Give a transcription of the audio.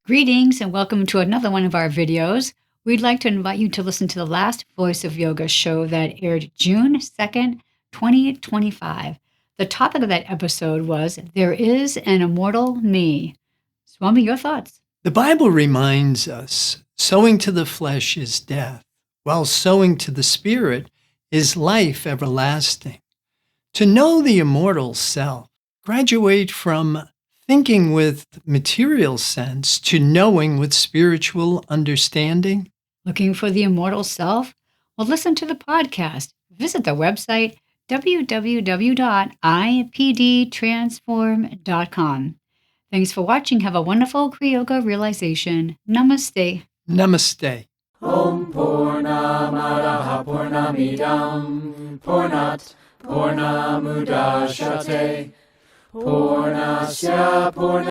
Greetings and welcome to another one of our videos. We'd like to invite you to listen to the last Voice of Yoga show that aired June 2nd, 2025. The topic of that episode was There Is An Immortal Me. Swami, your thoughts? The Bible reminds us sowing to the flesh is death, while sowing to the spirit is life everlasting. To know the immortal self, graduate from thinking with material sense to knowing with spiritual understanding. Looking for the immortal self? Well, listen to the podcast. Visit the website www.ipdtransform.com. Thanks for watching. Have a wonderful Kriyoga realization. Namaste. Namaste. Om Purnamadaha Purnamidam Purnat Purnamudachyate Purnasya Purnamidam